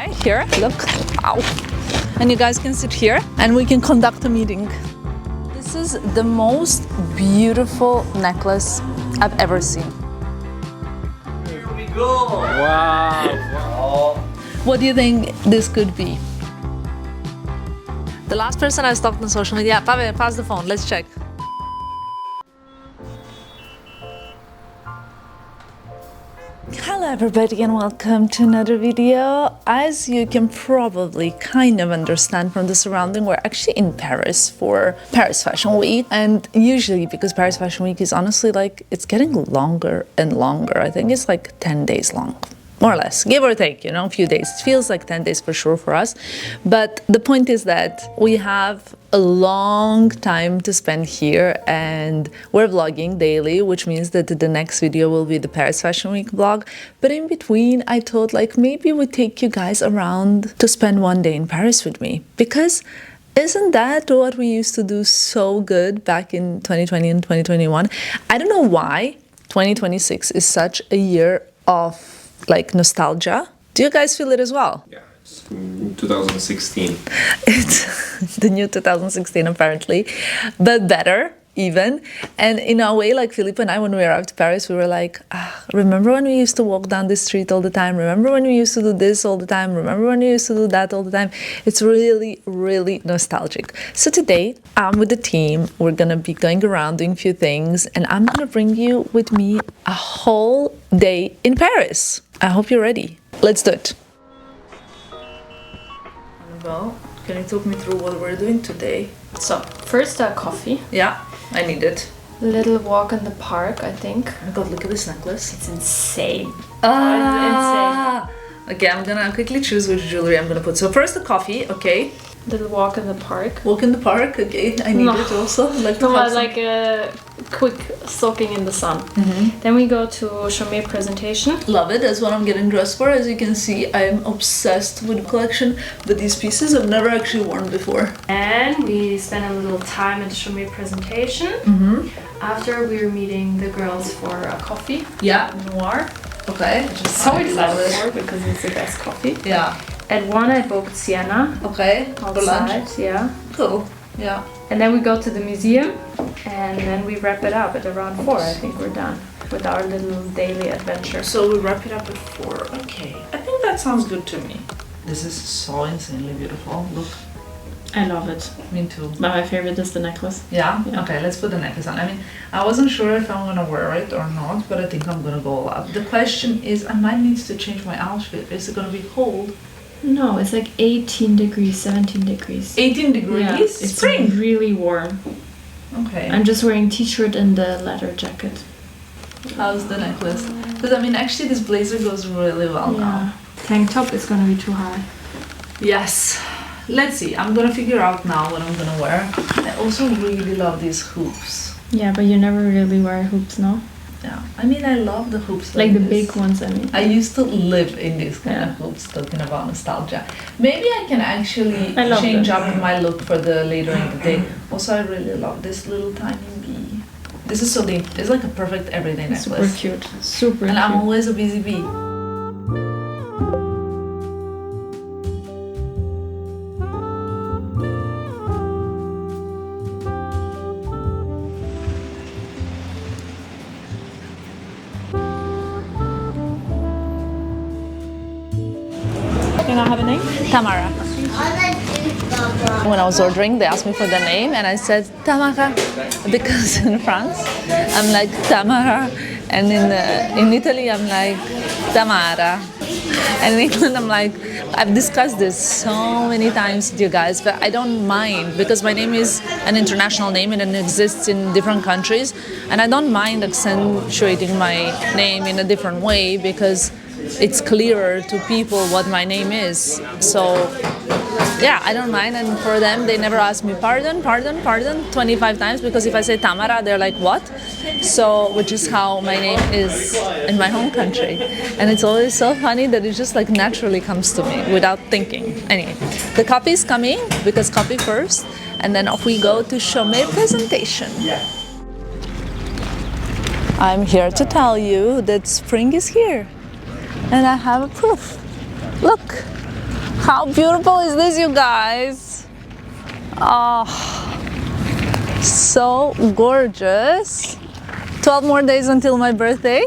Okay, here, look, wow. And you guys can sit here and we can conduct a meeting. This is the most beautiful necklace I've ever seen. Here we go! Wow! What do you think this could be? The last person I stalked on social media, Pavel, pass the phone, let's check. Hello everybody and welcome to another video. As you can probably kind of understand from the surrounding, we're actually in Paris for Paris Fashion Week, and usually because Paris Fashion Week is honestly like it's getting longer and longer. I think it's like 10 days long. More or less, give or take, a few days. It feels like 10 days for sure for us. But the point is that we have a long time to spend here and we're vlogging daily, which means that the next video will be the Paris Fashion Week vlog. But in between, I thought like maybe we'd take you guys around to spend one day in Paris with me. Because isn't that what we used to do so good back in 2020 and 2021? I don't know why 2026 is such a year of like nostalgia. Do you guys feel it as well? Yeah, it's 2016. It's the new 2016 apparently, but better even. And in a way, like Philippe and I, when we arrived to Paris, we were like, remember when we used to walk down the street all the time? Remember when we used to do this all the time? Remember when we used to do that all the time? It's really, really nostalgic. So today, I'm with the team. We're gonna be going around doing a few things, and I'm gonna bring you with me a whole day in Paris. I hope you're ready. Let's do it. Well, can you talk me through what we're doing today? So, first coffee. Yeah, I need it. Little walk in the park, I think. Oh my god, look at this necklace. It's insane. Ah! Okay, I'm gonna quickly choose which jewelry I'm gonna put. So first the coffee, okay. Little walk in the park. Walk in the park, okay. I need it also. Like to have like a quick soaking in the sun. Then we go to Chaumet presentation. Love it. That's what I'm getting dressed for. As you can see, I'm obsessed with the collection, but these pieces I've never actually worn before. And we spend a little time at the Chaumet presentation. After we were meeting the girls for a coffee. Yeah. Noir. Okay. So excited for because it's the best coffee. Yeah. At 1 I booked Sienna. Okay. For lunch. Outside, yeah. Cool. Yeah. And then we go to the museum, and then we wrap it up at around 4. I think we're done with our little daily adventure. So we wrap it up at 4. Okay. I think that sounds good to me. This is so insanely beautiful. Look. I love it. Me too. But my favorite is the necklace. Yeah? Okay, let's put the necklace on. I mean, I wasn't sure if I'm gonna wear it or not, but I think I'm gonna go all out. The question is, I might need to change my outfit. Is it gonna be cold? No, it's like 18 degrees, 17 degrees. 18 degrees? Yeah, it's spring! really warm. Okay. I'm just wearing t-shirt and the leather jacket. How's the necklace? Because I mean, actually this blazer goes really well now. Tank top is gonna be too high. Yes. Let's see. I'm gonna figure out now what I'm gonna wear. I also really love these hoops. Yeah, but you never really wear hoops, no? Yeah. I mean, I love the hoops Like the this. big ones, I mean. I used to live in these kind of hoops, talking about nostalgia. Maybe I can actually change up my look for the later in the day. Also, I really love this little tiny bee. This is so neat. It's like a perfect everyday necklace. Super cute. Super and cute. I'm always a busy bee. Can I have a name? Tamara. When I was ordering, they asked me for the name, and I said Tamara because in France I'm like Tamara, and in Italy I'm like Tamara, and in England I'm like, I've discussed this so many times with you guys, but I don't mind because my name is an international name and it exists in different countries, and I don't mind accentuating my name in a different way because it's clearer to people what my name is. So yeah, I don't mind, and for them they never ask me pardon 25 times, because if I say Tamara they're like what? So, which is how my name is in my home country, and it's always so funny that it just like naturally comes to me without thinking. Anyway, the copy is coming because copy first, and then off we go to Chaumet presentation. I'm here to tell you that spring is here. And I have a proof. Look, How beautiful is this, you guys? Oh, so gorgeous. 12 more days until my birthday.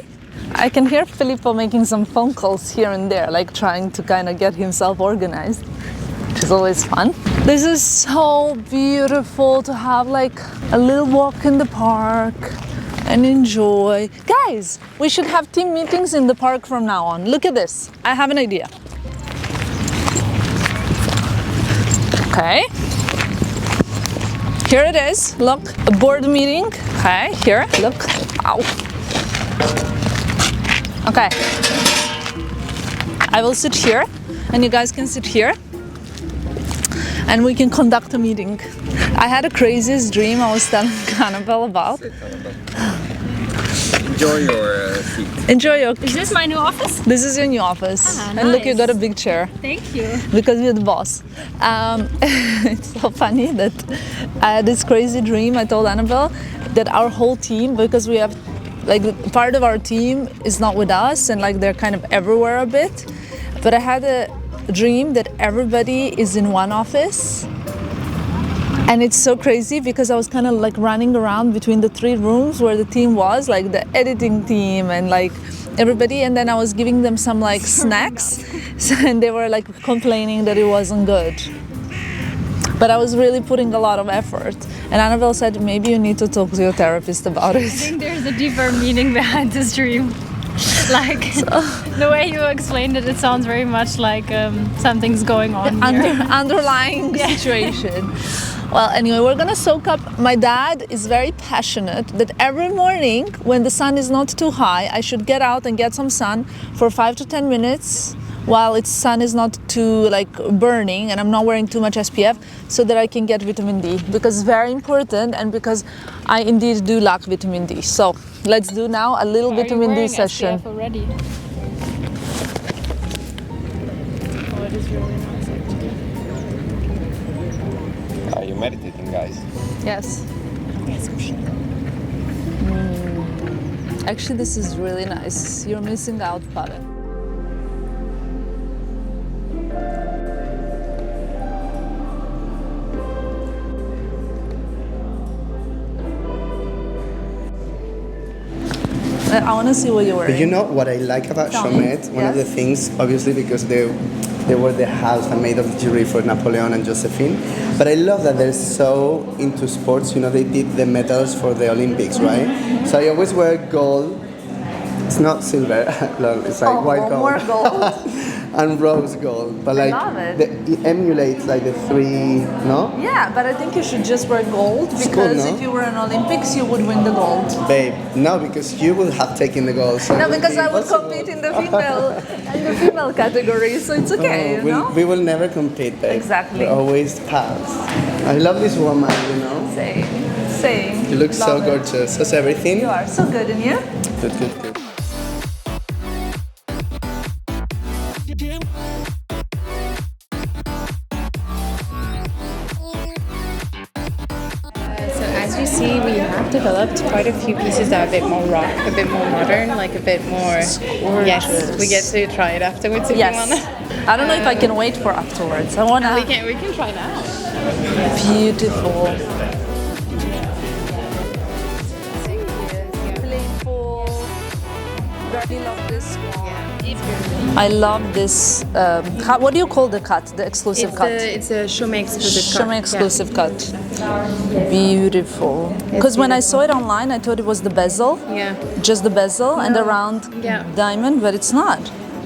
I can hear Filippo making some phone calls here and there, like trying to kind of get himself organized, which is always fun. This is so beautiful to have like a little walk in the park and enjoy. Guys, we should have team meetings in the park from now on. Look at this. I have an idea. Okay. Here it is. Look, a board meeting. Okay, here, look. Ow. Okay. I will sit here, and you guys can sit here, and we can conduct a meeting. I had a craziest dream I was telling Annabelle about. Enjoy your seat. Enjoy your... Is this my new office? This is your new office. Ah, and look, you nice. got a big chair. Thank you. Because you're the boss. It's so funny that I had this crazy dream. I told Annabelle that our whole team, because we have, like, part of our team is not with us and like they're kind of everywhere a bit. But I had a dream that everybody is in one office. And it's so crazy because I was kind of like running around between the 3 rooms where the team was, like the editing team and like everybody, and then I was giving them some like snacks and they were like complaining that it wasn't good. But I was really putting a lot of effort. And Annabelle said, maybe you need to talk to your therapist about I it. think there's a deeper meaning behind this dream. Like, the way you explained it, it sounds very much like something's going on here. Underlying situation. Well, anyway, we're gonna soak up. My dad is very passionate that every morning when the sun is not too high, I should get out and get some sun for 5 to 10 minutes while its sun is not too like burning and I'm not wearing too much SPF so that I can get vitamin D, because it's very important and because I indeed do lack vitamin D. So let's do now a little vitamin D session. SPF already? Oh, it is really nice actually. Are you meditating, guys? Yes. Actually, this is really nice. You're missing out, Pavel. I want to see what you're wearing. You know what I like about Tell me. Chaumet? One of the Yes. things, obviously, because they were the house that made of jewelry for Napoleon and Josephine. But I love that they're so into sports. You know, they did the medals for the Olympics, right? So I always wear gold. It's not silver, it's like white gold. More gold. And rose gold. But like, love it. it emulates like the 3, no? Yeah, but I think you should just wear gold because cool, no? if you were in Olympics, you would win the gold. Babe, no, because you will have taken the gold. So No, it would because be I would impossible. compete in the female category, so it's okay, you know? We will never compete, babe. Exactly. We always pass. I love this woman, you know. Same. You look so Love it. gorgeous. How's everything? You are so good, and you? Good, good, good. So as you see, we have developed quite a few pieces that are a bit more rock, a bit more modern, like a bit more. Yes, we get to try it afterwards if you Yes. want. I don't know if I can wait for afterwards. I want We to. can try now. Beautiful. I love this one. I love this. What do you call the cut? The exclusive cut? It's a Chaumet exclusive cut. Chaumet exclusive cut. Beautiful. Because when I saw it online, I thought it was the bezel. Yeah, Just the bezel and the No. round Yeah. diamond, but it's not.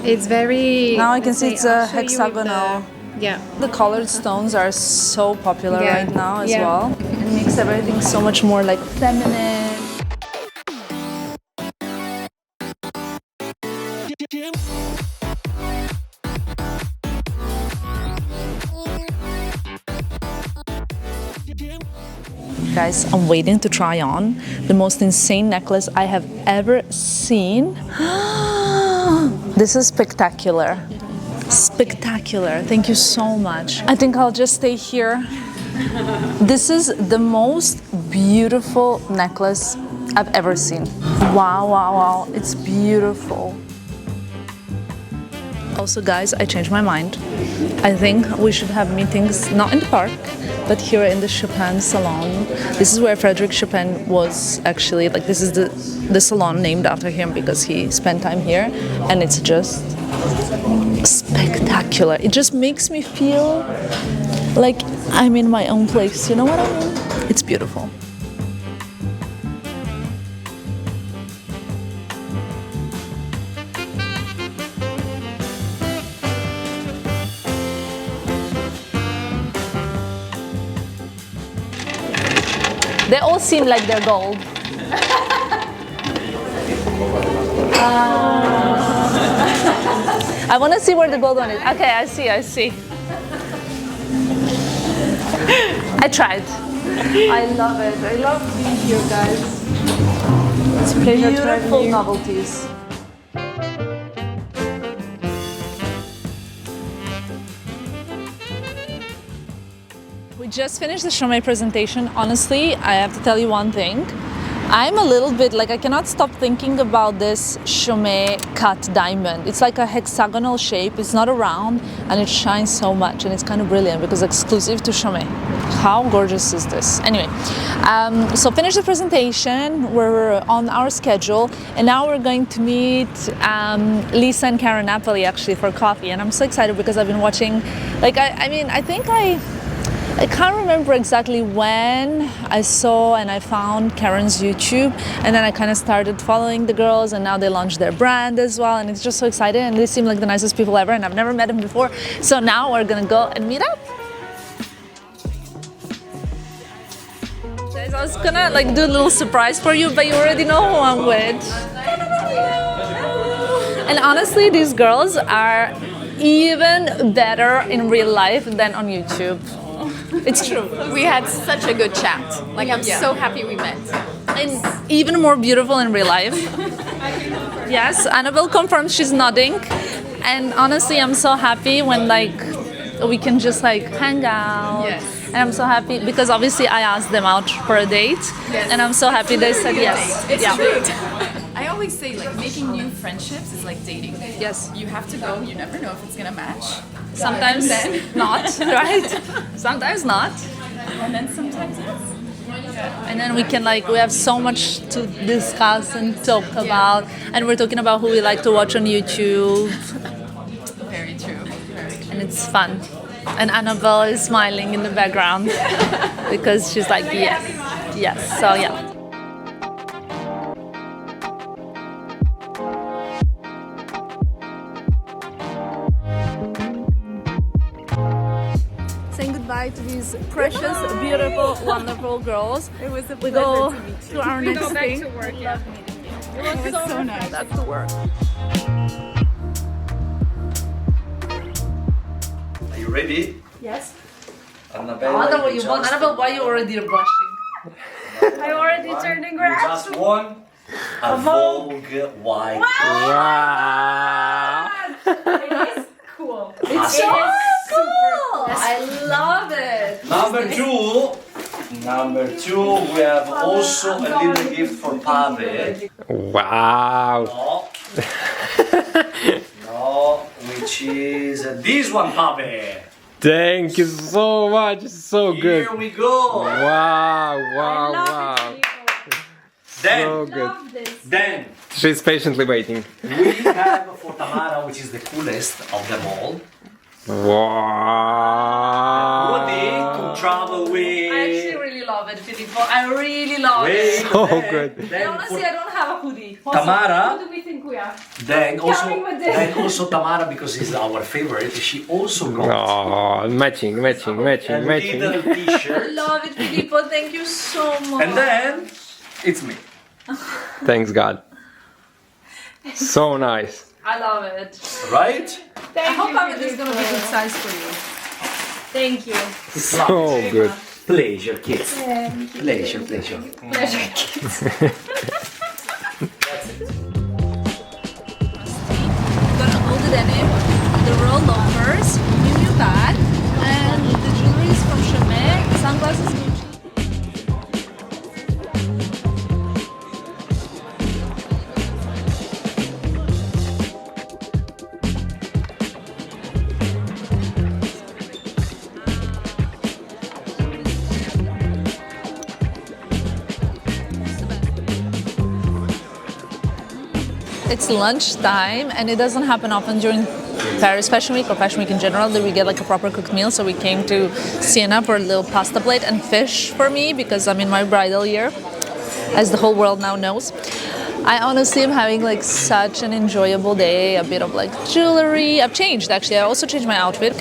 it's very. Now I can see it's a I'll show you with hexagonal. Yeah. The colored stones are so popular Yeah. right now as Yeah. well. It makes everything so much more like feminine. Guys, I'm waiting to try on the most insane necklace I have ever seen. This is spectacular. Spectacular. Thank you so much. I think I'll just stay here. This is the most beautiful necklace I've ever seen. Wow, wow, wow. It's beautiful. Also, guys, I changed my mind. I think we should have meetings not in the park, but here in the Chopin salon. This is where Frederick Chopin was actually, like, this is the salon named after him because he spent time here, and it's just spectacular. It just makes me feel like I'm in my own place, you know what I mean? It's beautiful. They all seem like they're gold. I want to see where the gold one is. Okay, I see. I tried. I love it. I love being here, guys. It's a pleasure to have Beautiful you. novelties. We just finished the Chaumet presentation. Honestly, I have to tell you one thing. I'm a little bit like, I cannot stop thinking about this Chaumet cut diamond. It's like a hexagonal shape, it's not a round, and it shines so much, and it's kind of brilliant because it's exclusive to Chaumet. How gorgeous is this? Anyway, so finished the presentation, we're on our schedule, and now we're going to meet Lisa and Karen Napoli actually for coffee, and I'm so excited because I've been watching, like, I can't remember exactly when I saw and I found Karen's YouTube, and then I kind of started following the girls, and now they launched their brand as well, and it's just so exciting, and they seem like the nicest people ever, and I've never met them before. So now we're gonna go and meet up. Guys, I was gonna like do a little surprise for you, but you already know who I'm with. And honestly, these girls are even better in real life than on YouTube. It's true. We had such a good chat. Like, I'm so happy we met. And even more beautiful in real life. Yes, Annabelle confirms, she's nodding. And honestly, I'm so happy when like we can just like hang out. Yes. And I'm so happy because obviously I asked them out for a date. Yes. And I'm so happy they said yes. It's Yeah. true. I always say, like, making new friendships is like dating. Yes. You have to go, you never know if it's gonna match. Sometimes then- not, right? Sometimes not. And then sometimes yes. And then we can like, we have so much to discuss and talk about. And we're talking about who we like to watch on YouTube. Very true. Very true. And it's fun. And Annabelle is smiling in the background because she's like, yes, yes. So yeah. Saying goodbye to these precious, beautiful, wonderful girls. It was a We pleasure go to meet you. to our next thing. work, yeah. It was so nice. That's the work. Are you ready? Yes. Annabelle, I wonder what you just- want. Annabelle, why you already are blushing? I already turned in You grass. just won a Vogue white. Wow! Cool. It's so cool! I love it! Number two, we have also a little gift for Pave. Wow. No, which is this one, Pave. Thank you so much. It's so good. Here we go. Wow. So Then, good. then She's patiently waiting. we have for Tamara, which is the coolest of them all. Wow. Woody to travel with. I actually really love it, Filippo. I really love it. Wait, So then- good. Then Honestly, for I don't have a hoodie. Tamara. Who do we think we are? Then Coming with this. also Tamara, because he's our favorite, she also got Oh, matching. a little I t-shirt. love it, Filippo. Thank you so much. And then it's me. Thanks God. So nice. I love it. Right? I hope it is going to be a good size for you. Thank you. So good. Pleasure, kids. Pleasure. Pleasure, kids. Got all the denim, the rollovers, new bag, and the jewelry is from Chaumet, sunglasses Gucci. it's lunchtime, and it doesn't happen often during Paris Fashion Week or Fashion Week in general that we get like a proper cooked meal. So we came to Siena for a little pasta plate and fish for me because I'm in my bridal year, as the whole world now knows. I honestly am having like such an enjoyable day, a bit of like jewelry. I've changed actually, I also changed my outfit.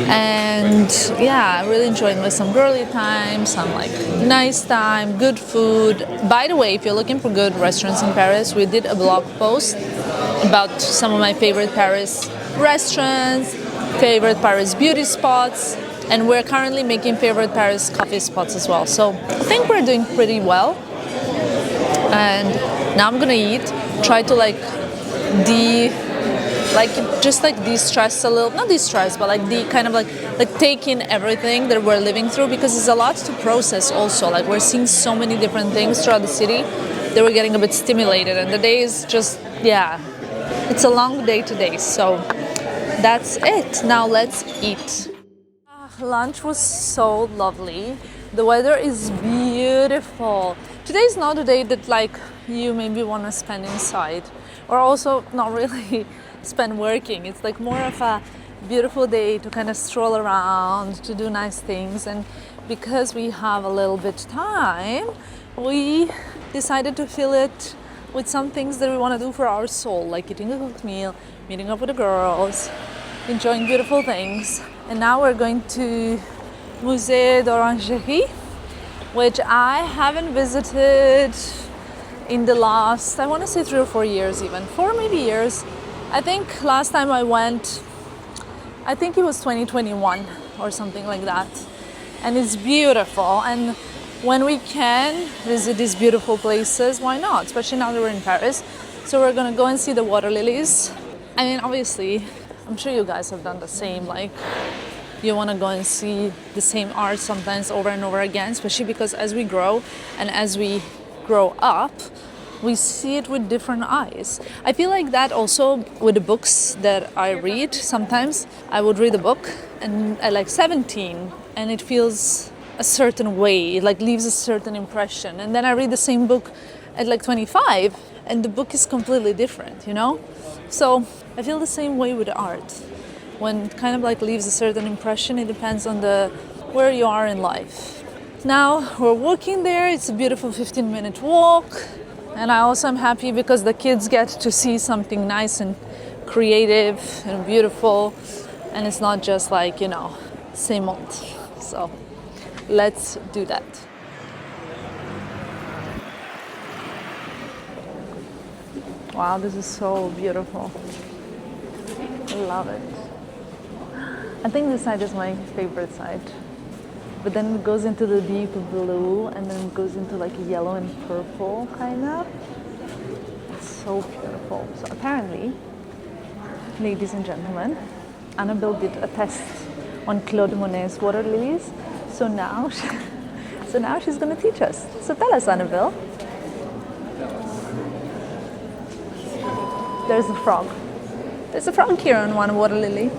And yeah, I'm really enjoying like some girly time, some like nice time, good food. By the way, if you're looking for good restaurants in Paris, we did a blog post about some of my favorite Paris restaurants, favorite Paris beauty spots, and we're currently making favorite Paris coffee spots as well. So I think we're doing pretty well. And now I'm gonna eat, try to like de-stress a little, not de-stress, but like kind of like take in everything that we're living through, because it's a lot to process also. Like we're seeing so many different things throughout the city that we're getting a bit stimulated, and the day is just, yeah, it's a long day today. So that's it. Now let's eat. Lunch was so lovely. The weather is beautiful. Today is not a day that like you maybe want to spend inside, or also not really spend working. It's like more of a beautiful day to kind of stroll around, to do nice things. And because we have a little bit time, we decided to fill it with some things that we want to do for our soul, like eating a cooked meal, meeting up with the girls, enjoying beautiful things. And now we're going to Musée d'Orangerie, which I haven't visited in the last, I want to say 3 or 4 years even, 4 maybe years. I think last time I went, I think it was 2021 or something like that. And it's beautiful. And when we can visit these beautiful places, why not? Especially now that we're in Paris. So we're gonna go and see the water lilies. I mean, obviously, I'm sure you guys have done the same, like you want to go and see the same art sometimes over and over again, especially because as we grow and as we grow up, we see it with different eyes. I feel like that also with the books that I read. Sometimes I would read a book and at like 17 and it feels a certain way, it like leaves a certain impression. And then I read the same book at like 25 and the book is completely different, you know? So I feel the same way with art. When it kind of like leaves a certain impression, it depends on where you are in life. Now we're walking there, it's a beautiful 15-minute walk. And I also am happy because the kids get to see something nice and creative and beautiful. And it's not just like, you know, same old. So let's do that. Wow, this is so beautiful. I love it. I think this side is my favorite side. But then it goes into the deep blue and then it goes into like yellow and purple kind of. It's so beautiful. So apparently, ladies and gentlemen, Annabelle did a test on Claude Monet's water lilies. So now she's going to teach us. So tell us, Annabelle. There's a frog. There's a frog here on one water lily.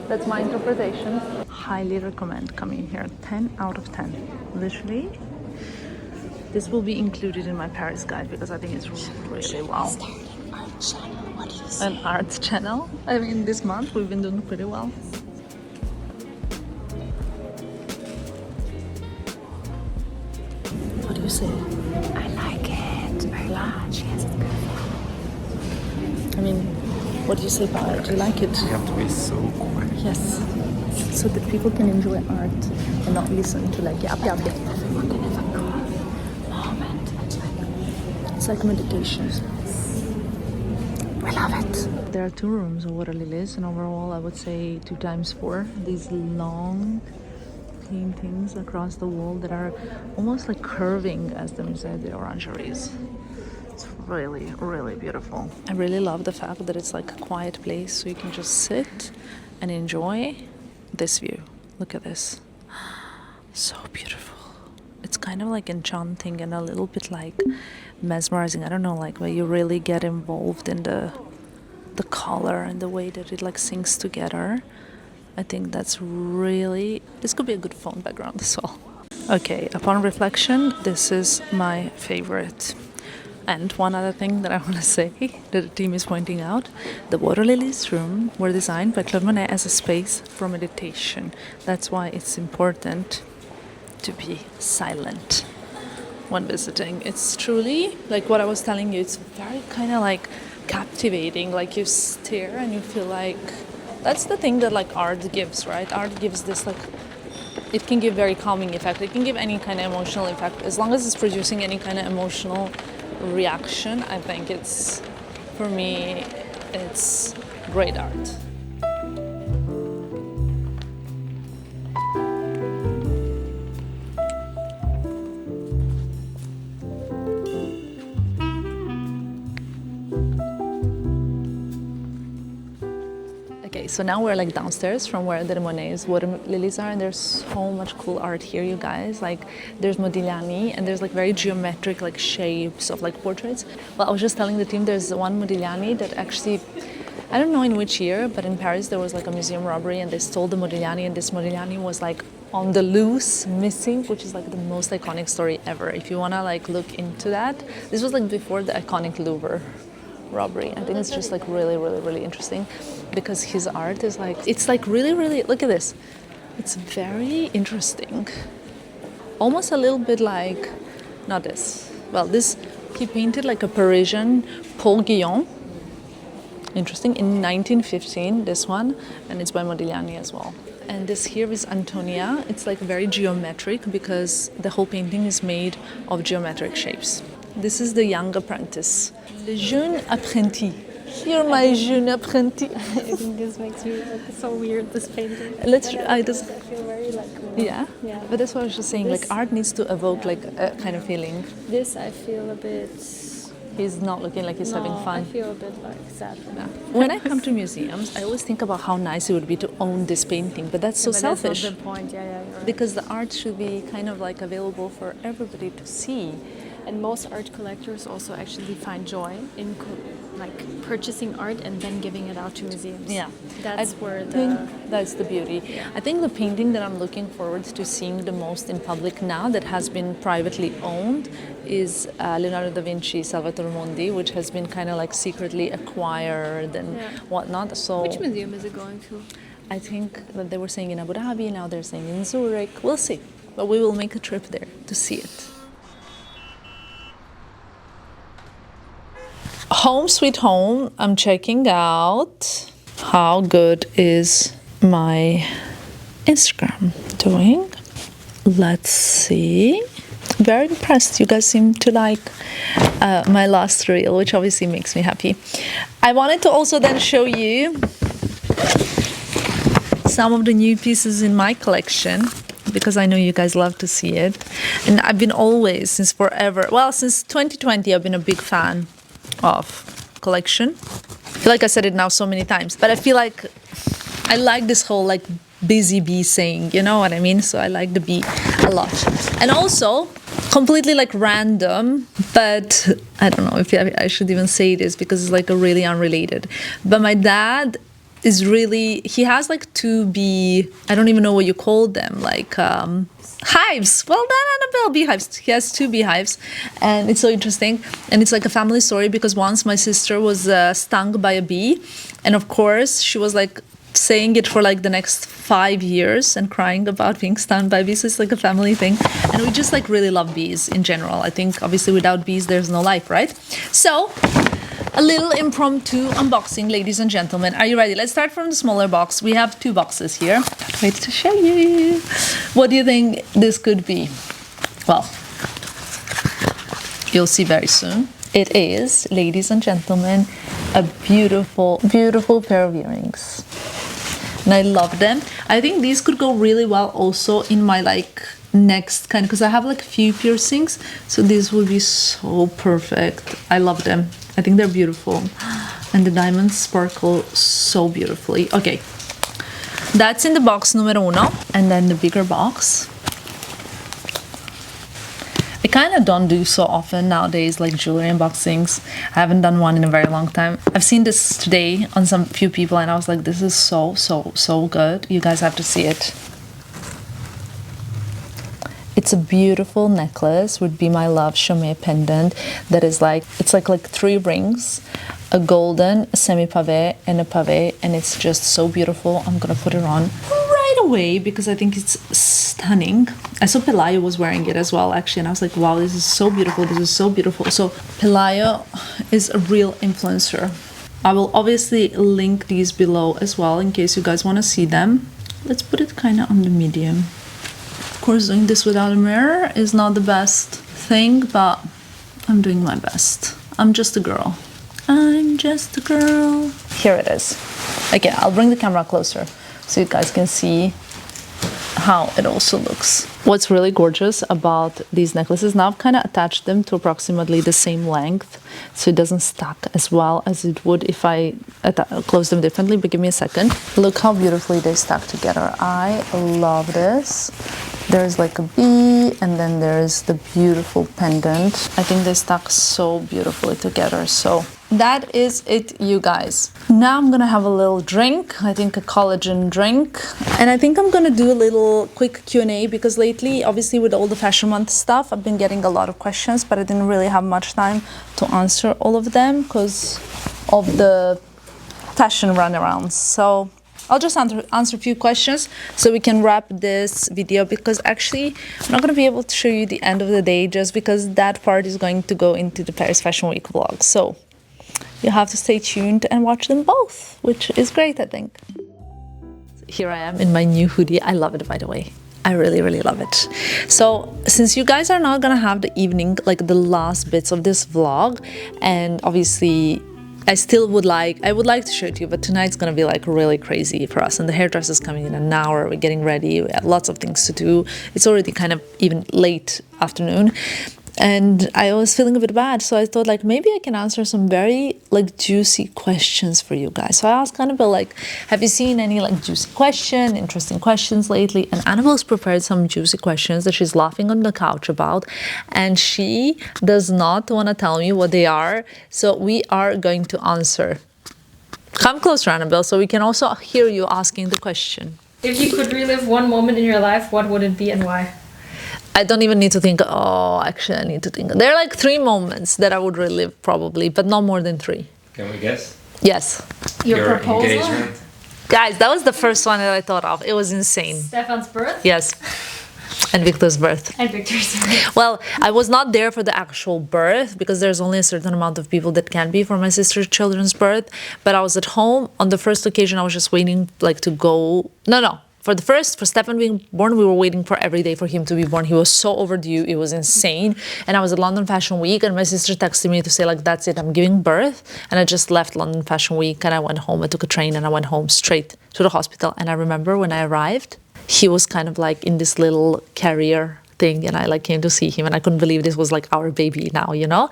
That's my interpretation. Highly recommend coming here. 10 out of 10. Literally. This will be included in my Paris guide because I think it's really wow. An arts channel. I mean, this month we've been doing pretty well. What do you say? I like it very much. Yes, it's good. I mean, what do you say about it? Do you like it? You have to be so quiet. Yes. So that people can enjoy art and not listen to like yap yap yap. It's like meditation. We love it. There are 2 rooms of water lilies, and overall I would say 2 times 4. These long paintings across the wall that are almost like curving as the Musée d'Orangerie. It's really, really beautiful. I really love the fact that it's like a quiet place so you can just sit and enjoy this view. Look at this. So beautiful. It's kind of like enchanting and a little bit like mesmerizing. I don't know, like where you really get involved in the color and the way that it like syncs together. I think that's really, this could be a good phone background as well. Okay, upon reflection, this is my favorite. And one other thing that I want to say that the team is pointing out, the water lilies room were designed by Claude Monet as a space for meditation. That's why it's important to be silent when visiting. It's truly, like what I was telling you, it's very kind of like captivating. Like you stare and you feel like, that's the thing that like art gives, right? Art gives this like, it can give very calming effect. It can give any kind of emotional effect. As long as it's producing any kind of emotional reaction, I think it's, for me, it's great art. Okay, so now we're like downstairs from where the Monet's water lilies are, and there's so much cool art here, you guys. Like there's Modigliani, and there's like very geometric like shapes of like portraits. Well, I was just telling the team there's one Modigliani that actually, I don't know in which year, but in Paris there was like a museum robbery and they stole the Modigliani, and this Modigliani was like on the loose, missing, which is like the most iconic story ever. If you wanna like look into that, this was like before the iconic Louvre robbery. I think it's just like really, really, really interesting because his art is like, it's like really, really, look at this. It's very interesting. Almost a little bit like, not this. Well, this, he painted like a Parisian Paul Guillon. Interesting, in 1915, this one, and it's by Modigliani as well. And this here is Antonia. It's like very geometric because the whole painting is made of geometric shapes. This is the young apprentice. Le jeune apprenti. You're my jeune apprenti. I think this makes me look so weird, this painting. I just feel very like... yeah. Yeah. But that's what I was just saying, This- like art needs to evoke like a kind of feeling. This I feel a bit... He's not looking like he's having I fun. feel a bit like sad. Yeah. When I come to museums, I always think about how nice it would be to own this painting, but that's so But selfish. That's not the point, yeah, you're right. Because the art should be kind of like available for everybody to see. And most art collectors also actually find joy in like purchasing art and then giving it out to museums. Yeah, That's I where the... think that's the beauty. Yeah. I think the painting that I'm looking forward to seeing the most in public now that has been privately owned is Leonardo da Vinci Salvator Mundi, which has been kind of like secretly acquired and Yeah. whatnot. So Which museum is it going to? I think that they were saying in Abu Dhabi, now they're saying in Zurich. We'll see, but we will make a trip there to see it. Home sweet home, I'm checking out how good is my Instagram doing. Let's see. Very impressed. You guys seem to like my last reel, which obviously makes me happy. I wanted to also then show you some of the new pieces in my collection because I know you guys love to see it. And I've been always, since forever, well, since 2020, I've been a big fan of collection. I feel like I said it now so many times, but I feel like I like this whole like busy bee saying, you know what I mean? So I like the bee a lot. And also completely like random, but I don't know if I should even say this because it's like a really unrelated. But my dad is really, he has like two bee, I don't even know what you call them, like hives. Well, not Annabelle beehives. He has two beehives, and it's so interesting. And it's like a family story because once my sister was stung by a bee, and of course she was like saying it for like the next 5 years and crying about being stung by bees. So it's like a family thing, and we just like really love bees in general. I think obviously without bees there's no life, right? So a little impromptu unboxing, ladies and gentlemen. Are you ready? Let's start from the smaller box. We have 2 boxes here. Can't wait to show you. What do you think this could be? Well, you'll see very soon. It is, ladies and gentlemen, a beautiful, beautiful pair of earrings. And I love them. I think these could go really well also in my like next kind, because I have like a few piercings, so this would be so perfect. I love them. I think they're beautiful, and the diamonds sparkle so beautifully. Okay, that's in the box numero uno, and then the bigger box. I kind of don't do so often nowadays, like jewelry unboxings. I haven't done one in a very long time. I've seen this today on some few people, and I was like, this is so good. You guys have to see it. It's a beautiful necklace, would be my love Chaumet pendant that is like, it's like 3 rings, a golden, a semi-pavé, and a pavé, and it's just so beautiful. I'm gonna put it on right away because I think it's stunning. I saw Pelayo was wearing it as well, actually, and I was like, wow, this is so beautiful, this is so beautiful. So Pelayo is a real influencer. I will obviously link these below as well in case you guys want to see them. Let's put it kind of on the medium. Of course, doing this without a mirror is not the best thing, but I'm doing my best. I'm just a girl. I'm just a girl. Here it is. Okay, I'll bring the camera closer so you guys can see how it also looks. What's really gorgeous about these necklaces, now I've kind of attached them to approximately the same length, so it doesn't stack as well as it would if I close them differently, but give me a second. Look how beautifully they stack together. I love this. There's like a bee, and then there's the beautiful pendant. I think they stack so beautifully together. So that is it, you guys. Now I'm gonna have a little drink, I think a collagen drink. And I think I'm gonna do a little quick Q&A because lately, obviously with all the Fashion Month stuff, I've been getting a lot of questions, but I didn't really have much time to answer all of them because of the fashion runarounds. So I'll just answer a few questions so we can wrap this video, because actually I'm not going to be able to show you the end of the day just because that part is going to go into the Paris Fashion Week vlog. So you have to stay tuned and watch them both, which is great, I think. Here I am in my new hoodie. I love it, by the way. I really, really love it. So since you guys are not going to have the evening, like the last bits of this vlog, and obviously I would like to show it to you, but tonight's gonna be like really crazy for us, and the hairdresser is coming in an hour. We're getting ready, we have lots of things to do. It's already kind of even late afternoon, and I was feeling a bit bad, so I thought like maybe I can answer some very like juicy questions for you guys. So I asked Annabelle, like, have you seen any like juicy interesting questions lately? And Annabelle's prepared some juicy questions that she's laughing on the couch about, and she does not want to tell me what they are, so we are going to answer. Come closer, Annabelle, so we can also hear you asking the question. If you could relive one moment in your life, what would it be and why? I don't even need to think. Oh, actually, I need to think. There are like 3 moments that I would relive probably, but not more than 3. Can we guess? Yes. Your proposal? Engagement? Guys, that was the first one that I thought of. It was insane. Stefan's birth? Yes. And Victor's birth. And Victor's birth. Well, I was not there for the actual birth because there's only a certain amount of people that can be for my sister's children's birth. But I was at home. On the first occasion, I was just waiting like to go. No. For Stefan being born, we were waiting for every day for him to be born. He was so overdue. It was insane. And I was at London Fashion Week, and my sister texted me to say, like, that's it, I'm giving birth. And I just left London Fashion Week, and I went home. I took a train, and I went home straight to the hospital. And I remember when I arrived, he was kind of like in this little carrier thing, and I like came to see him, and I couldn't believe this was like our baby now, you know,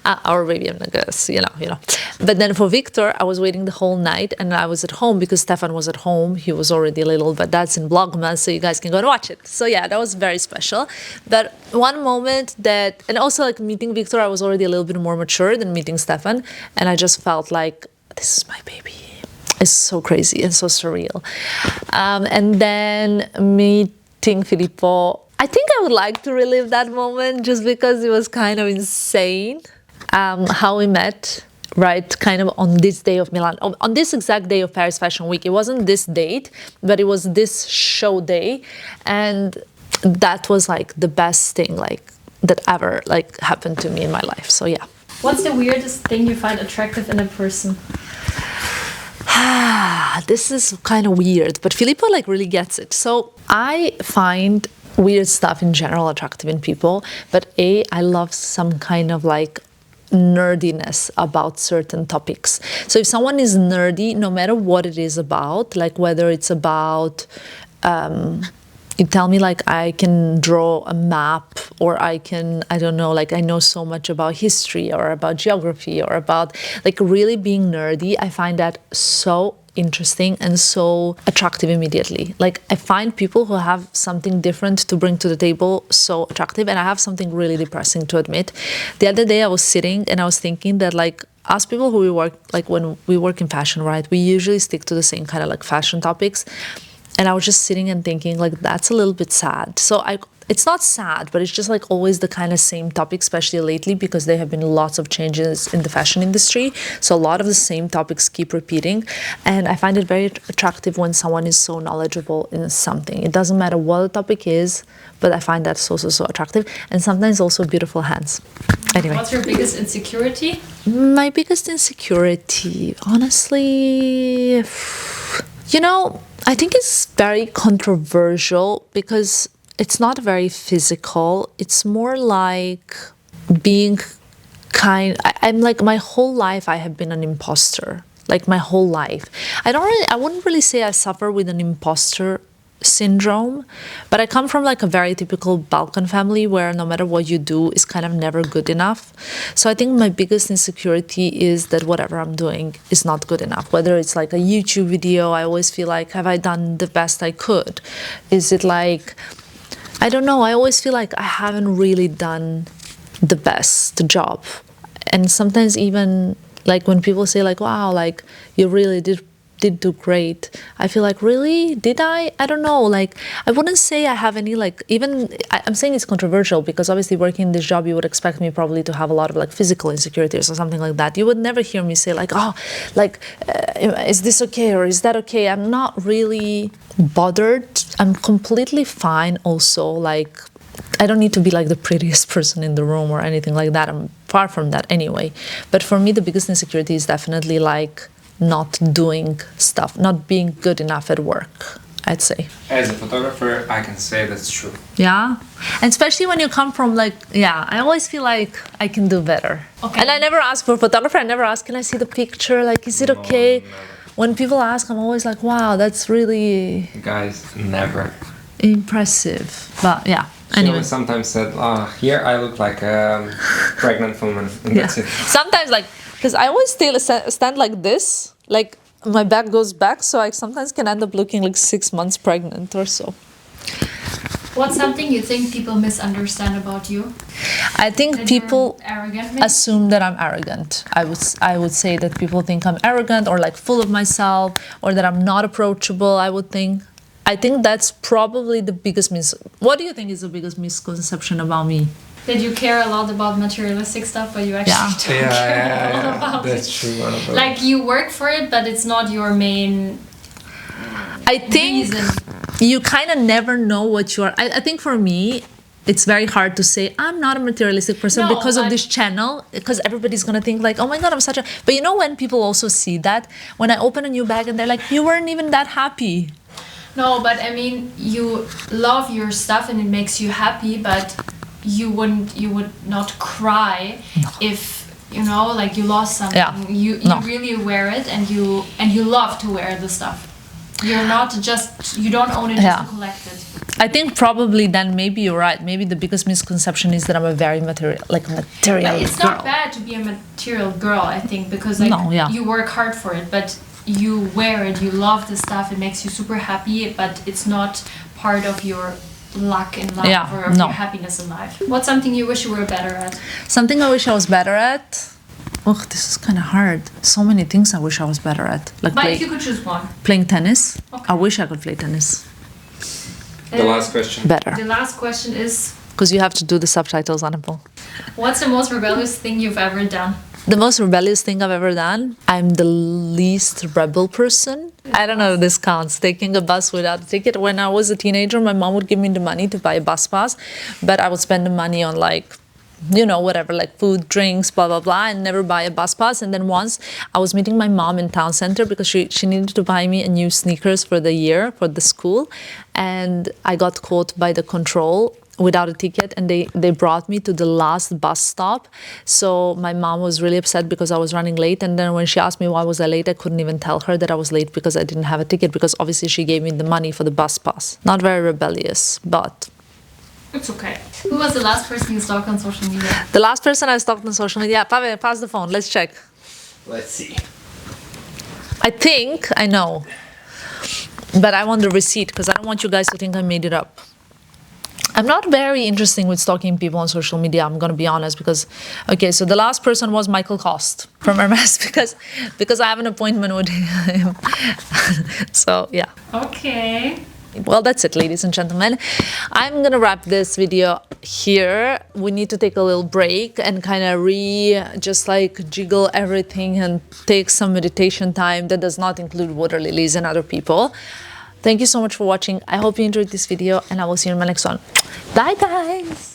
our baby, I guess, you know. But then for Victor, I was waiting the whole night, and I was at home because Stefan was at home. He was already little, but that's in Vlogmas, so you guys can go and watch it. So yeah, that was very special. But one moment that, and also like meeting Victor, I was already a little bit more mature than meeting Stefan, and I just felt like this is my baby. It's so crazy and so surreal. And then meeting Filippo, I think I would like to relive that moment just because it was kind of insane how we met, right, kind of on this day of Milan, on this exact day of Paris Fashion Week. It wasn't this date, but it was this show day, and that was like the best thing like that ever like happened to me in my life. So yeah. What's the weirdest thing you find attractive in a person? This is kind of weird, but Filippo like really gets it. So I find weird stuff in general attractive in people, but I love some kind of like nerdiness about certain topics. So if someone is nerdy, no matter what it is about, like whether it's about you tell me like I can draw a map, or I don't know, like I know so much about history or about geography or about like really being nerdy, I find that so interesting and so attractive immediately. Like I find people who have something different to bring to the table so attractive, and I have something really depressing to admit. The other day I was sitting and I was thinking that like us people who we work, like when we work in fashion, right, we usually stick to the same kind of like fashion topics. And I was just sitting and thinking like that's a little bit sad. So it's not sad, but it's just like always the kind of same topic, especially lately, because there have been lots of changes in the fashion industry. So a lot of the same topics keep repeating. And I find it very attractive when someone is so knowledgeable in something. It doesn't matter what the topic is, but I find that so attractive. And sometimes also beautiful hands. Anyway. What's your biggest insecurity? My biggest insecurity, honestly, you know, I think it's very controversial because it's not very physical. It's more like being I'm like, my whole life I have been an imposter. Like my whole life. I wouldn't really say I suffer with an imposter syndrome, but I come from like a very typical Balkan family where no matter what you do is kind of never good enough. So I think my biggest insecurity is that whatever I'm doing is not good enough. Whether it's like a YouTube video, I always feel like, have I done the best I could? Is it like, I don't know, I always feel like I haven't really done the best job. And sometimes even like when people say like, wow, like you really did do great, I feel like, really? Did I? I don't know. Like, I wouldn't say I have any, like, even, I'm saying it's controversial because obviously working in this job, you would expect me probably to have a lot of like physical insecurities or something like that. You would never hear me say like, oh, like, is this okay or is that okay? I'm not really bothered. I'm completely fine also. Like, I don't need to be like the prettiest person in the room or anything like that. I'm far from that anyway. But for me, the biggest insecurity is definitely like, not doing stuff, not being good enough at work, I'd say. As a photographer, I can say that's true. Yeah, and especially when you come from like, yeah, I always feel like I can do better. Okay. And I never ask for a photographer, I never ask, can I see the picture? Like, is it okay? Never. When people ask, I'm always like, wow, that's really Guys, never. impressive. But yeah, anyway. Chaumet sometimes said, here I look like a pregnant woman, and that's it. Sometimes like, because I always stand like this, like my back goes back, so I sometimes can end up looking like 6 months pregnant or so. What's something you think people misunderstand about you? I think That people you're arrogant, maybe? assume that I'm arrogant. I would say that people think I'm arrogant or like full of myself or that I'm not approachable, I think that's probably the biggest What do you think is the biggest misconception about me? That you care a lot about materialistic stuff, but you actually don't care a lot about That's it. true. One of those. Like you work for it, but it's not your main I think reason. you kind of never know what you are. I think for me, it's very hard to say I'm not a materialistic person No, because of but- this channel, because everybody's gonna think like, oh my god, I'm such a. But you know when people also see that when I open a new bag and they're like, you weren't even that happy. No, but I mean, you love your stuff and it makes you happy, but you would not cry if you know, like you lost something. Yeah. You No. really wear it and you love to wear the stuff. You're not just, you don't own it just Yeah. to collect it. I think probably then maybe you're right. Maybe the biggest misconception is that I'm a very material But it's girl. not bad to be a material girl, I think, because like No, yeah. you work hard for it, but you wear it, you love the stuff, it makes you super happy, but it's not part of your luck in life Yeah, or no. your happiness in life. What's something you wish you were better at? Something I wish I was better at. Oh, this is kind of hard. So many things I wish I was better at. Like But if you could choose one. playing tennis. Okay. I wish I could play tennis The last question. better. The last question is, Because you have to do the subtitles, Annabelle. what's the most rebellious thing you've ever done? The most rebellious thing I've ever done, I'm the least rebel person. I don't know if this counts, taking a bus without a ticket. When I was a teenager, my mom would give me the money to buy a bus pass, but I would spend the money on like, you know, whatever, like food, drinks, blah, blah, blah, and never buy a bus pass. And then once I was meeting my mom in town center because she needed to buy me a new sneakers for the year, for the school. And I got caught by the control without a ticket, and they brought me to the last bus stop. So my mom was really upset because I was running late, and then when she asked me why was I late, I couldn't even tell her that I was late because I didn't have a ticket, because obviously she gave me the money for the bus pass. Not very rebellious, but It's okay. Who was the last person you stalked on social media? the last person I stalked on social media, Pavel, pass the phone, let's check. Let's see. I think I know, but I want the receipt because I don't want you guys to think I made it up. I'm not very interested with stalking people on social media, I'm gonna be honest, because, okay, so the last person was Michael Kost from Hermes because I have an appointment with him. So, yeah. Okay. Well, that's it, ladies and gentlemen. I'm gonna wrap this video here. We need to take a little break and kind of just like jiggle everything and take some meditation time that does not include water lilies and other people. Thank you so much for watching. I hope you enjoyed this video, and I will see you in my next one. Bye, guys.